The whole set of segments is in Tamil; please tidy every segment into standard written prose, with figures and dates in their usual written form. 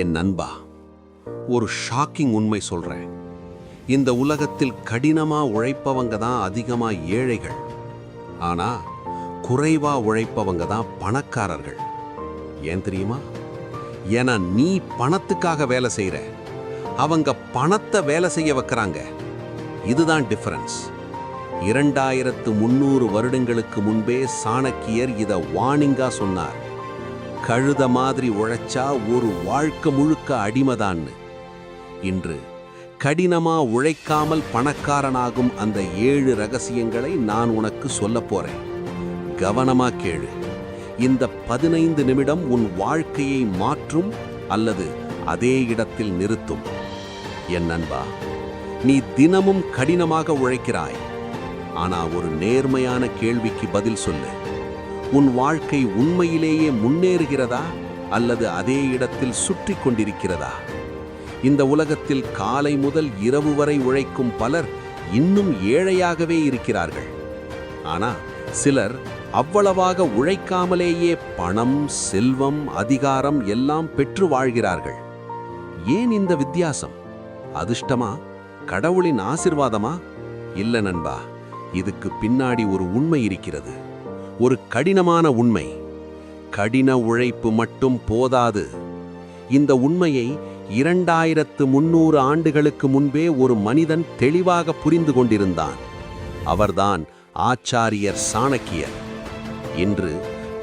என் நண்பா, ஒரு ஷாக்கிங் உண்மை சொல்றேன். இந்த உலகத்தில் கடினமா உழைப்பவங்க தான் அதிகமா ஏழைகள். ஆனா குறைவா உழைப்பவங்க தான் பணக்காரர்கள். ஏன் தெரியுமா? ஏன்னா நீ பணத்துக்காக வேலை செய்யற, அவங்க பணத்தை வேலை செய்ய வைக்கிறாங்க. இதுதான் டிஃபரன்ஸ். 2300 வருடங்களுக்கு முன்பே சாணக்கியர் இத வார்னிங்கா சொன்னார். கழுத மாதிரி உழைச்சா ஒரு வாழ்க்கை முழுக்க அடிமைதான்னு. இன்று கடினமா உழைக்காமல் பணக்காரனாகும் அந்த 7 ரகசியங்களை நான் உனக்கு சொல்லப் போறேன். கவனமா கேளு. இந்த 15 நிமிடம் உன் வாழ்க்கையை மாற்றும் அல்லது அதே இடத்தில் நிறுத்தும். என் நண்பா, நீ தினமும் கடினமாக உழைக்கிறாய். ஆனா ஒரு நேர்மையான கேள்விக்கு பதில் சொல்லு. உன் வாழ்க்கை உண்மையிலேயே முன்னேறுகிறதா அல்லது அதே இடத்தில் சுற்றி கொண்டிருக்கிறதா? இந்த உலகத்தில் காலை முதல் இரவு வரை உழைக்கும் பலர் இன்னும் ஏழையாகவே இருக்கிறார்கள். ஆனா சிலர் அவ்வளவாக உழைக்காமலேயே பணம், செல்வம், அதிகாரம் எல்லாம் பெற்று வாழ்கிறார்கள். ஏன் இந்த வித்தியாசம்? அதிர்ஷ்டமா? கடவுளின் ஆசீர்வாதமா? இல்ல நண்பா, இதுக்கு பின்னாடி ஒரு உண்மை இருக்கிறது. ஒரு கடினமான உண்மை. கடின உழைப்பு மட்டும் போதாது. இந்த உண்மையை 2300 ஆண்டுகளுக்கு முன்பே ஒரு மனிதன் தெளிவாக புரிந்து கொண்டிருந்தான். அவர்தான் ஆச்சாரியர் சாணக்கியர். இன்று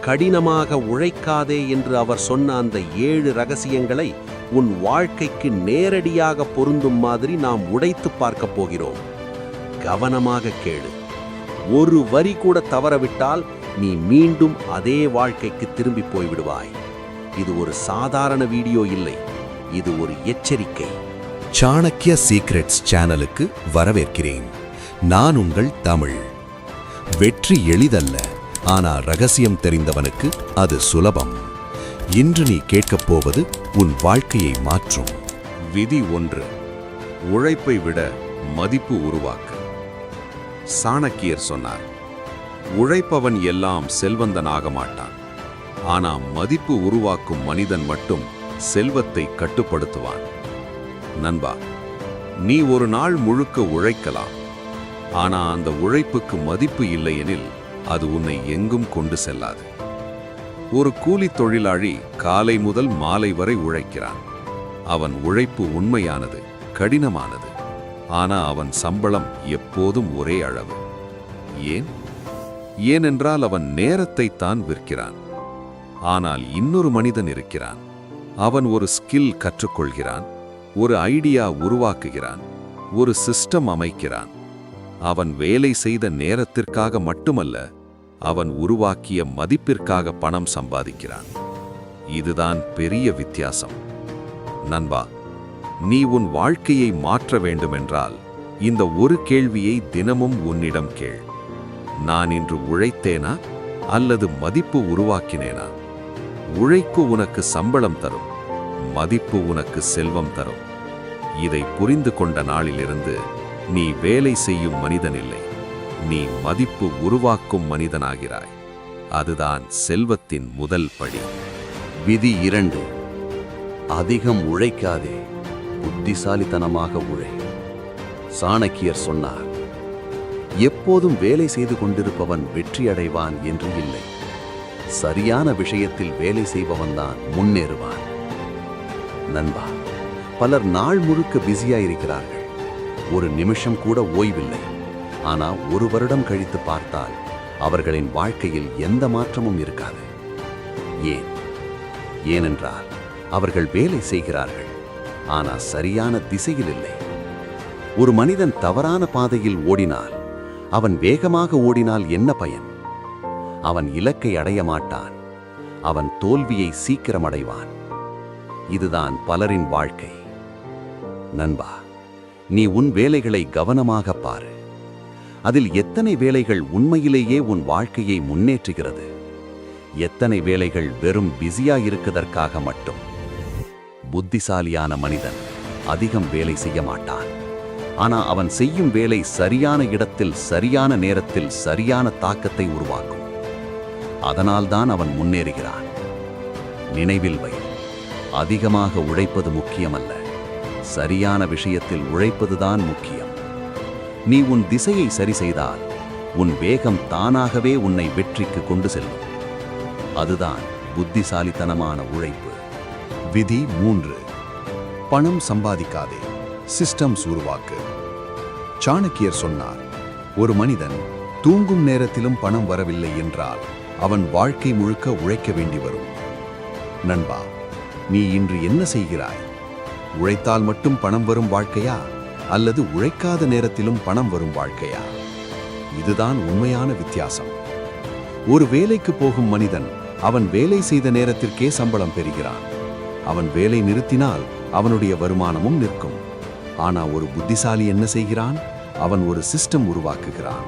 கடினமாக உழைக்காதே என்று அவர் சொன்ன அந்த 7 ரகசியங்களை உன் வாழ்க்கைக்கு நேரடியாக பொருந்தும் மாதிரி நாம் உடைத்து பார்க்கப் போகிறோம். கவனமாக கேளு. ஒரு வரி கூட தவறவிட்டால் நீ மீண்டும் அதே வாழ்க்கைக்கு திரும்பி போய்விடுவாய். இது ஒரு சாதாரண வீடியோ இல்லை, இது ஒரு எச்சரிக்கை. சாணக்கிய சீக்ரெட்ஸ் சேனலுக்கு வரவேற்கிறேன். நான் உங்கள் தமிழ். வெற்றி எளிதல்ல, ஆனா ரகசியம் தெரிந்தவனுக்கு அது சுலபம். இன்று நீ கேட்கப் போவது உன் வாழ்க்கையை மாற்றும். விதி 1. உழைப்பை விட மதிப்பு உருவாக்கு. சாணக்கியர் சொன்னார், உழைப்பவன் எல்லாம் செல்வந்தனாக மாட்டான். ஆனா மதிப்பு உருவாக்கும் மனிதன் மட்டும் செல்வத்தை கட்டுப்படுத்துவான். நண்பா, நீ ஒரு நாள் முழுக்க உழைக்கலாம். ஆனா அந்த உழைப்புக்கு மதிப்பு இல்லையெனில் அது உன்னை எங்கும் கொண்டு செல்லாது. ஒரு கூலி தொழிலாளி காலை முதல் மாலை வரை உழைக்கிறான். அவன் உழைப்பு உண்மையானது, கடினமானது. ஆனா அவன் சம்பளம் எப்போதும் ஒரே அளவு. ஏனென்றால் அவன் நேரத்தை தான் விற்கிறான். ஆனால் இன்னொரு மனிதன் இருக்கிறான். அவன் ஒரு ஸ்கில் கற்றுக்கொள்கிறான், ஒரு ஐடியா உருவாக்குகிறான், ஒரு சிஸ்டம் அமைக்கிறான். அவன் வேலை செய்த நேரத்திற்காக மட்டுமல்ல, அவன் உருவாக்கிய மதிப்பிற்காக பணம் சம்பாதிக்கிறான். இதுதான் பெரிய வித்தியாசம். நண்பா, நீ உன் வாழ்க்கையை மாற்ற வேண்டுமென்றால் இந்த ஒரு கேள்வியை தினமும் உன்னிடம் கேள். நான் இன்று உழைத்தேனா அல்லது மதிப்பு உருவாக்கினேனா? உழைப்பு உனக்கு சம்பளம் தரும், மதிப்பு உனக்கு செல்வம் தரும். இதை புரிந்து கொண்ட நாளிலிருந்து நீ வேலை செய்யும் மனிதன் இல்லை, நீ மதிப்பு உருவாக்கும் மனிதனாகிறாய். அதுதான் செல்வத்தின் முதல் படி. விதி 2. அதிகம் உழைக்காதே, புத்திசாலித்தனமாக உழை. சாணக்கியர் சொன்னார், எப்போதும் வேலை செய்து கொண்டிருப்பவன் வெற்றி அடைவான் என்று இல்லை. சரியான விஷயத்தில் வேலை செய்பவன்தான் முன்னேறுவான். நண்பா, பலர் நாள் முழுக்க பிஸியாயிருக்கிறார்கள். ஒரு நிமிஷம் கூட ஓய்வில்லை. ஆனா ஒரு வருடம் கழித்து பார்த்தால் அவர்களின் வாழ்க்கையில் எந்த மாற்றமும் இருக்காது. ஏனென்றால் அவர்கள் வேலை செய்கிறார்கள், ஆனா சரியான திசையில் இல்லை. ஒரு மனிதன் தவறான பாதையில் ஓடினால், அவன் வேகமாக ஓடினால் என்ன பயன்? அவன் இலக்கை அடைய மாட்டான். அவன் தோல்வியை சீக்கிரம் அடைவான். இதுதான் பலரின் வாழ்க்கை. நண்பா, நீ உன் வேலைகளை கவனமாக பாரு. அதில் எத்தனை வேலைகள் உண்மையிலேயே உன் வாழ்க்கையை முன்னேற்றுகிறது? எத்தனை வேலைகள் வெறும் பிஸியா இருக்கதற்காக மட்டும்? புத்திசாலியான மனிதன் அதிகம் வேலை செய்ய மாட்டான். ஆனா அவன் செய்யும் வேலை சரியான இடத்தில், சரியான நேரத்தில் சரியான தாக்கத்தை உருவாக்கும். அதனால்தான் அவன் முன்னேறுகிறான். நினைவில் வை, அதிகமாக உழைப்பது முக்கியமல்ல, சரியான விஷயத்தில் உழைப்பதுதான் முக்கியம். நீ உன் திசையை சரி செய்தால் உன் வேகம் தானாகவே உன்னை வெற்றிக்கு கொண்டு செல்லும். அதுதான் புத்திசாலித்தனமான உழைப்பு. விதி 3. பணம் சம்பாதிக்காதே, சிஸ்டம்ஸ் உருவாக்கு. சாணக்கியர் சொன்னார், ஒரு மனிதன் தூங்கும் நேரத்திலும் பணம் வரவில்லை என்றால் அவன் வாழ்க்கை முழுக்க உழைக்க வேண்டி வரும். நண்பா, நீ இன்று என்ன செய்கிறாய்? உழைத்தால் மட்டும் பணம் வரும் வாழ்க்கையா, அல்லது உழைக்காத நேரத்திலும் பணம் வரும் வாழ்க்கையா? இதுதான் உண்மையான வித்தியாசம். ஒரு வேலைக்கு போகும் மனிதன் அவன் வேலை செய்த நேரத்திற்கே சம்பளம் பெறுகிறான். அவன் வேலை நிறுத்தினால் அவனுடைய வருமானமும் நிற்கும். ஆனா ஒரு புத்திசாலி என்ன செய்கிறான்? அவன் ஒரு சிஸ்டம் உருவாக்குகிறான்,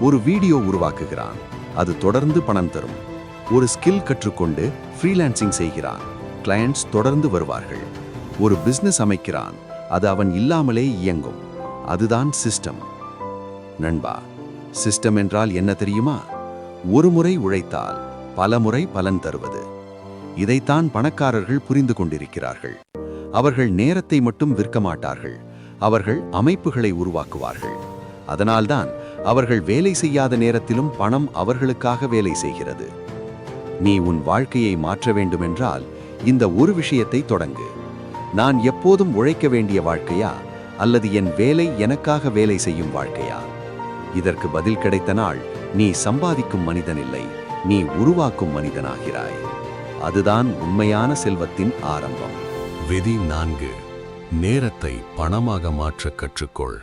ஒரு வீடியோ உருவாக்குகிறான், அது தொடர்ந்து பணம் தரும். ஒரு ஸ்கில் கற்றுக்கொண்டு ஃப்ரீலான்சிங் செய்கிறான், கிளையண்ட்ஸ் தொடர்ந்து வருவார்கள். ஒரு பிசினஸ் அமைக்கிறான், அது அவன் இல்லாமலே இயங்கும். அதுதான் சிஸ்டம். நண்பா, சிஸ்டம் என்றால் என்ன தெரியுமா? ஒரு முறை உழைத்தால் பல முறை பலன் தருவது. இதைத்தான் பணக்காரர்கள் புரிந்து கொண்டிருக்கிறார்கள். அவர்கள் நேரத்தை மட்டும் விற்க மாட்டார்கள், அவர்கள் அமைப்புகளை உருவாக்குவார்கள். அதனால்தான் அவர்கள் வேலை செய்யாத நேரத்திலும் பணம் அவர்களுக்காக வேலை செய்கிறது. நீ உன் வாழ்க்கையை மாற்ற வேண்டுமென்றால் இந்த ஒரு விஷயத்தை தொடங்கு. நான் எப்போதும் உழைக்க வேண்டிய வாழ்க்கையா, அல்லது என் வேலை எனக்காக வேலை செய்யும் வாழ்க்கையா? இதற்கு பதில் கிடைத்த நாள் நீ சம்பாதிக்கும் மனிதன் இல்லை, நீ உருவாக்கும் மனிதனாகிறாய். அதுதான் உண்மையான செல்வத்தின் ஆரம்பம். விதி 4. நேரத்தை பணமாக மாற்ற கற்றுக்கொள்.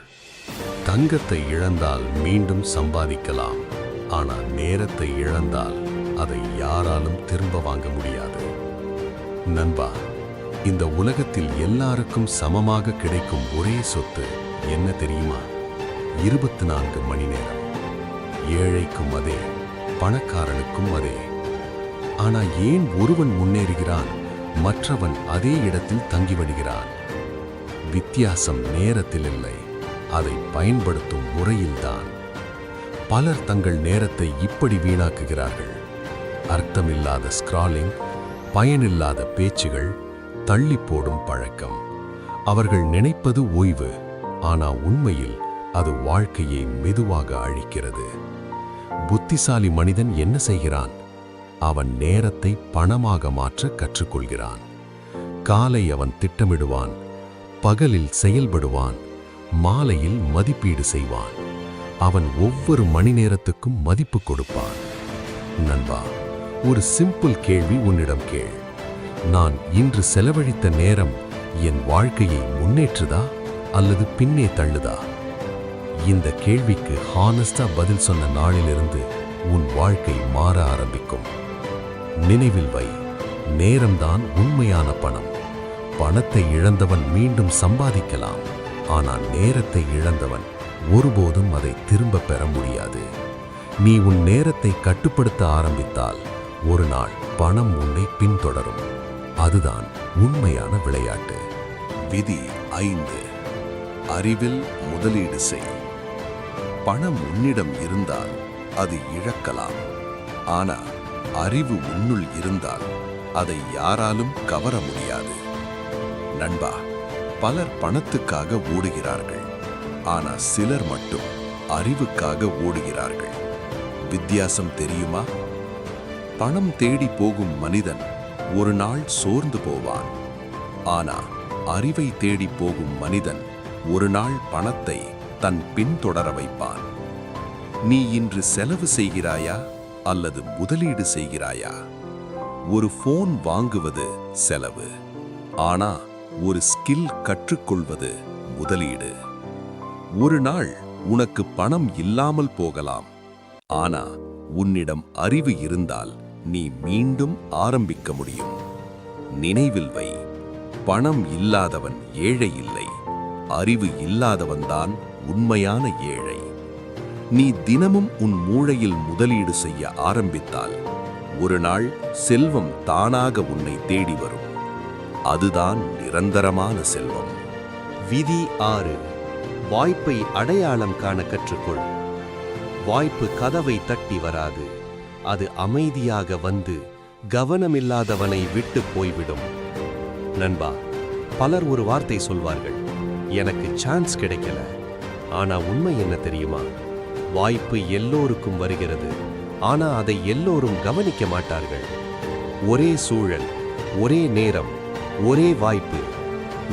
தங்கத்தை இழந்தால் மீண்டும் சம்பாதிக்கலாம், ஆனால் நேரத்தை இழந்தால் அதை யாராலும் திரும்ப வாங்க முடியாது. நண்பா, இந்த உலகத்தில் எல்லாருக்கும் சமமாக கிடைக்கும் ஒரே சொத்து என்ன தெரியுமா? 24 மணி நேரம். ஏழைக்கும் அதே, பணக்காரனுக்கும் அதே. ஆனா ஏன் ஒருவன் முன்னேறுகிறான், மற்றவன் அதே இடத்தில் தங்கிவிடுகிறான்? வித்தியாசம் நேரத்தில் இல்லை, அதை பயன்படுத்தும் முறையில்தான். பலர் தங்கள் நேரத்தை இப்படி வீணாக்குகிறார்கள். அர்த்தமில்லாத ஸ்க்ராலிங், பயனில்லாத பேச்சுகள், தள்ளி போடும் பழக்கம். அவர்கள் நினைப்பது ஓய்வு, ஆனா உண்மையில் அது வாழ்க்கையை மெதுவாக அழிக்கிறது. புத்திசாலி மனிதன் என்ன செய்கிறான்? அவன் நேரத்தை பணமாக மாற்ற கற்றுக்கொள்கிறான். காலை அவன் திட்டமிடுவான், பகலில் செயல்படுவான், மாலையில் மதிப்பீடு செய்வான். அவன் ஒவ்வொரு மணி நேரத்துக்கும் மதிப்பு கொடுப்பான். நண்பா, ஒரு சிம்பிள் கேள்வி உன்னிடம் கேள். நான் இன்று செலவழித்த நேரம் என் வாழ்க்கையை முன்னேற்றுதா அல்லது பின்னே தள்ளுதா? இந்த கேள்விக்கு ஹானஸ்டா பதில் சொன்ன நாளிலிருந்து உன் வாழ்க்கை மாற ஆரம்பிக்கும். நினைவில் வை, நேரம்தான் உண்மையான பணம். பணத்தை இழந்தவன் மீண்டும் சம்பாதிக்கலாம், ஆனால் நேரத்தை இழந்தவன் ஒருபோதும் அதை திரும்ப பெற முடியாது. நீ உன் நேரத்தை கட்டுப்படுத்த ஆரம்பித்தால் ஒரு நாள் பணம் உன்னை பின்தொடரும். அதுதான் உண்மையான விளையாட்டு. விதி 5. அறிவில் முதலீடு செய். பணம் உன்னிடம் இருந்தால் அது இழக்கலாம், ஆனா அறிவு உன்னுள் இருந்தால் அதை யாராலும் கவர முடியாது. நண்பா, பலர் பணத்துக்காக ஓடுகிறார்கள், ஆனா சிலர் மட்டும் அறிவுக்காக ஓடுகிறார்கள். வித்தியாசம் தெரியுமா? பணம் தேடி போகும் மனிதன் ஒரு நாள் சோர்ந்து போவான், ஆனா அறிவை தேடி போகும் மனிதன் ஒரு நாள் பணத்தை தன் பின்தொடர வைப்பான். நீ இன்று செலவு செய்கிறாயா அல்லது முதலீடு செய்கிறாயா? ஒரு போன் வாங்குவது செலவு, ஆனா ஒரு ஸ்கில் கற்றுக்கொள்வது முதலீடு. ஒரு நாள் உனக்கு பணம் இல்லாமல் போகலாம், ஆனா உன்னிடம் அறிவு இருந்தால் நீ மீண்டும் ஆரம்பிக்க முடியும். நினைவில் வை, பணம் இல்லாதவன் ஏழை இல்லை, அறிவு இல்லாதவன்தான் உண்மையான ஏழை. நீ தினமும் உன் மூளையில் முதலீடு செய்ய ஆரம்பித்தால் ஒரு நாள் செல்வம் தானாக உன்னை தேடி வரும். அதுதான் நிரந்தரமான செல்வம். விதி 6. வாய்ப்பை அடையாளம் காண கற்றுக்கொள். வாய்ப்பு கதவை தட்டி வராது, அது அமைதியாக வந்து கவனமில்லாதவனை விட்டு போய்விடும். நண்பா, பலர் ஒரு வார்த்தை சொல்வார்கள், எனக்கு சான்ஸ் கிடைக்கல. ஆனா உண்மை என்ன தெரியுமா? வாய்ப்பு எல்லோருக்கும் வருகிறது, ஆனா அதை எல்லோரும் கவனிக்க மாட்டார்கள். ஒரே சூழல், ஒரே நேரம், ஒரே வாய்ப்பு.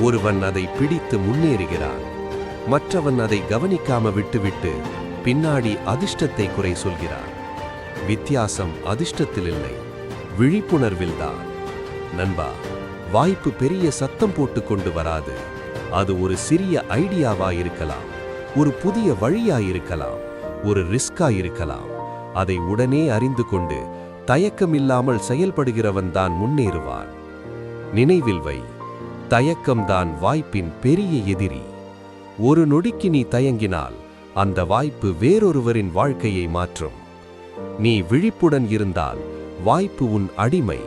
ஒருவன் அதை பிடித்து முன்னேறுகிறான், மற்றவன் அதை கவனிக்காம விட்டுவிட்டு பின்னாடி அதிர்ஷ்டத்தை குறை சொல்கிறான். வித்தியாசம் அதிர்ஷ்டத்தில் இல்லை, விழிப்புணர்வில்தான். நண்பா, வாய்ப்பு பெரிய சத்தம் போட்டு கொண்டு வராது. அது ஒரு சிறிய ஐடியாவா இருக்கலாம், ஒரு புதிய வழியா இருக்கலாம், ஒரு ரிஸ்கா இருக்கலாம். அதை உடனே அறிந்து கொண்டு தயக்கமில்லாமல் செயல்படுகிறவன் தான் முன்னேறுவான். நினைவில் வை, தயக்கம்தான் வாய்ப்பின் பெரிய எதிரி. ஒரு நொடிக்கு நீ தயங்கினால் அந்த வாய்ப்பு வேறொருவரின் வாழ்க்கையை மாற்றும். நீ விழிப்புடன் இருந்தால் வாய்ப்பு உன் அடிமை,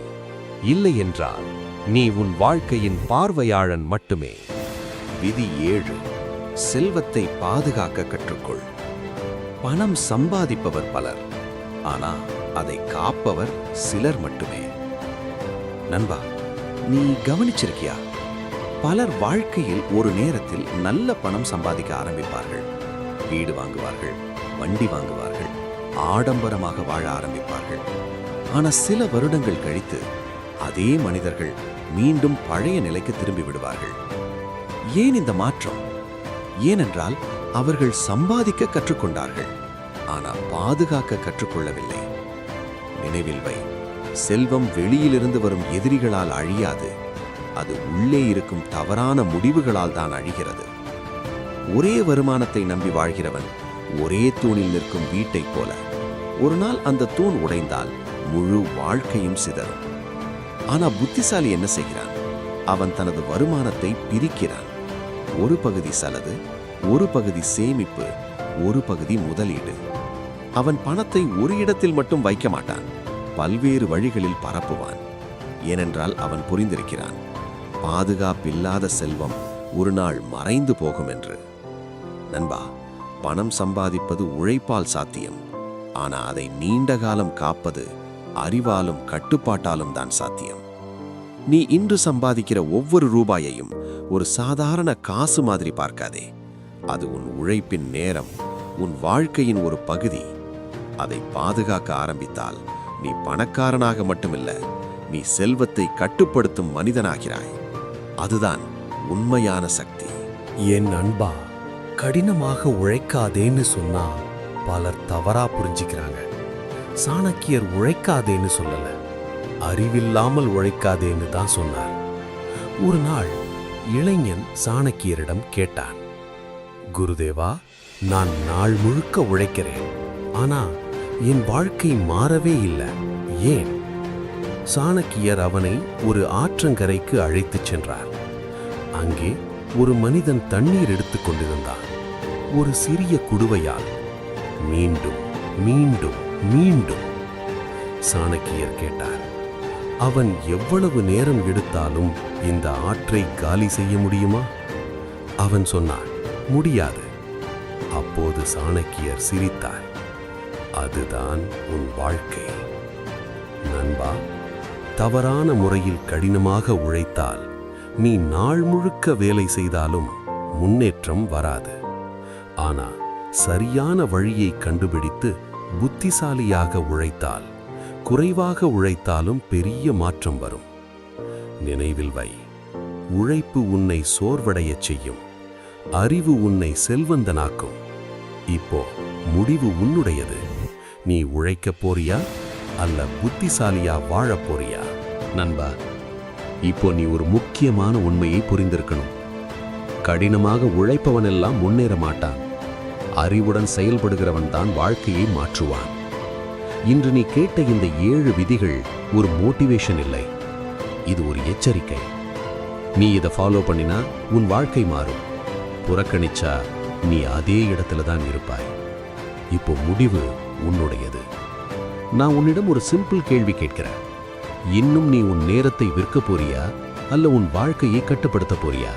இல்லை என்றால் நீ உன் வாழ்க்கையின் பார்வையாளன் மட்டுமே. விதி 7. செல்வத்தை பாதுகாக்க கற்றுக்கொள். பணம் சம்பாதிப்பவர் பலர், ஆனா அதை காப்பவர் சிலர் மட்டுமே. நண்பா, நீ கவனிச்சிருக்கியா? பலர் வாழ்க்கையில் ஒரு நேரத்தில் நல்ல பணம் சம்பாதிக்க ஆரம்பிப்பார்கள். வீடு வாங்குவார்கள், வண்டி வாங்குவார்கள், ஆடம்பரமாக வாழ ஆரம்பிப்பார்கள். ஆனா சில வருடங்கள் கழித்து அதே மனிதர்கள் மீண்டும் பழைய நிலைக்கு திரும்பி விடுவார்கள். ஏன் இந்த மாற்றம்? ஏனென்றால் அவர்கள் சம்பாதிக்க கற்றுக்கொண்டார்கள், ஆனா பாதுகாக்க கற்றுக்கொள்ளவில்லை. நினைவில் வை, செல்வம் வெளியிலிருந்து வரும் எதிரிகளால் அழியாது, அது உள்ளே இருக்கும் தவறான முடிவுகளால் தான் அழிகிறது. ஒரே வருமானத்தை நம்பி வாழ்கிறவன் ஒரே தூணில் நிற்கும் வீட்டைப் போல. ஒரு நாள் அந்த தூண் உடைந்தால் முழு வாழ்க்கையும் சிதறும். ஆனா புத்திசாலி என்ன செய்கிறான்? அவன் தனது வருமானத்தை பிரிக்கிறான். ஒரு பகுதி செலவு, ஒரு பகுதி சேமிப்பு, ஒரு பகுதி முதலீடு. அவன் பணத்தை ஒரு இடத்தில் மட்டும் வைக்க மாட்டான், பல்வேறு வழிகளில் பரப்புவான். ஏனென்றால் அவன் புரிந்திருக்கிறான், பாதுகாப்பில்லாத செல்வம் ஒரு நாள் மறைந்து போகும் என்று. நண்பா, பணம் சம்பாதிப்பது உழைப்பால் சாத்தியம், ஆனா அதை நீண்ட காலம் காப்பது அறிவாலும் கட்டுப்பாட்டாலும் தான் சாத்தியம். நீ இன்று சம்பாதிக்கிற ஒவ்வொரு ரூபாயையும் ஒரு சாதாரண காசு மாதிரி பார்க்காதே. அது உன் உழைப்பின் நேரம், உன் வாழ்க்கையின் ஒரு பகுதி. அதை பாதுகாக்க ஆரம்பித்தால் நீ பணக்காரனாக மட்டுமில்ல, நீ செல்வத்தை கட்டுப்படுத்தும் மனிதனாகிறாய். அதுதான் உண்மையான சக்தி. என் அன்பா, கடினமாக உழைக்காதேன்னு சொன்னா பலர் தவறா புரிஞ்சுக்கிறாங்க. சாணக்கியர் உழைக்காதேன்னு சொல்லல, அறிவில்லாமல் உழைக்காதேன்னு தான் சொன்னார். ஒரு நாள் இளைஞன் சாணக்கியரிடம் கேட்டான், குருதேவா, நான் நாள் முழுக்க உழைக்கிறேன், ஆனா என் வாழ்க்கை மாறவே இல்லை, ஏன்? சாணக்கியர் அவனை ஒரு ஆற்றங்கரைக்கு அழைத்துச் சென்றார். அங்கே ஒரு மனிதன் தண்ணீர் எடுத்துக் கொண்டிருந்தான். ஒரு சிறிய குடுவையால் மீண்டும் மீண்டும் மீண்டும். சாணக்கியர் கேட்டார், அவன் எவ்வளவு நேரம் எடுத்தாலும் இந்த ஆற்றை காலி செய்ய முடியுமா? அவன் சொன்னான், முடியாது. அப்போது சாணக்கியர் சிரித்தார், அதுதான் உன் வாழ்க்கை. நண்பா, தவறான முறையில் கடினமாக உழைத்தால் நீ நாள் முழுக்க வேலை செய்தாலும் முன்னேற்றம் வராது. ஆனா சரியான வழியை கண்டுபிடித்து புத்திசாலியாக உழைத்தால், குறைவாக உழைத்தாலும் பெரிய மாற்றம் வரும். நினைவில் வை, உழைப்பு உன்னை சோர்வடையச் செய்யும், அறிவு உன்னை செல்வந்தனாக்கும். இப்போ முடிவு உன்னுடையது. நீ உழைக்கப் போறியா அல்ல புத்திசாலியா வாழப் போறியா? நண்பா, இப்போ நீ ஒரு முக்கியமான உண்மையை புரிந்திருக்கணும். கடினமாக உழைப்பவனெல்லாம் முன்னேற மாட்டான், அறிவுடன் செயல்படுகிறவன் தான் வாழ்க்கையை மாற்றுவான். இன்று நீ கேட்ட இந்த 7 விதிகள் ஒரு மோட்டிவேஷன் இல்லை, இது ஒரு எச்சரிக்கை. நீ இதை ஃபாலோ பண்ணினா உன் வாழ்க்கை மாறும், புறக்கணிச்சா நீ அதே இடத்துல தான் இருப்பாய். இப்போ முடிவு உன்னுடையது. நான் உன்னிடம் ஒரு சிம்பிள் கேள்வி கேட்கிறேன். இன்னும் நீ உன் நேரத்தை விற்க போறியா அல்ல உன் வாழ்க்கையை கட்டுப்படுத்த போறியா?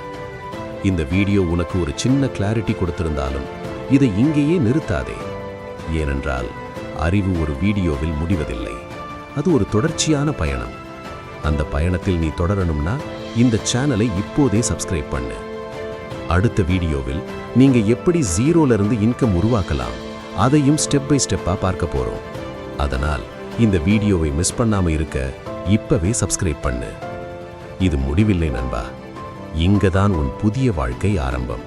இந்த வீடியோ உனக்கு ஒரு சின்ன கிளாரிட்டி கொடுத்திருந்தாலும் இதை இங்கேயே நிறுத்தாதே. ஏனென்றால் அறிவு ஒரு வீடியோவில் முடிவதில்லை, அது ஒரு தொடர்ச்சியான பயணம். அந்த பயணத்தில் நீ தொடரணும்னா இந்த சேனலை இப்போதே சப்ஸ்கிரைப் பண்ணு. அடுத்த வீடியோவில் நீங்க எப்படி ஜீரோல இருந்து இன்கம் உருவாக்கலாம் அதையும் ஸ்டெப் பை ஸ்டெப்பா பார்க்க போறோம். அதனால் இந்த வீடியோவை மிஸ் பண்ணாம இருக்க இப்பவே சப்ஸ்கிரைப் பண்ணு. இது முடிவில்லை நண்பா, இங்கதான் உன் புதிய வாழ்க்கை ஆரம்பம்.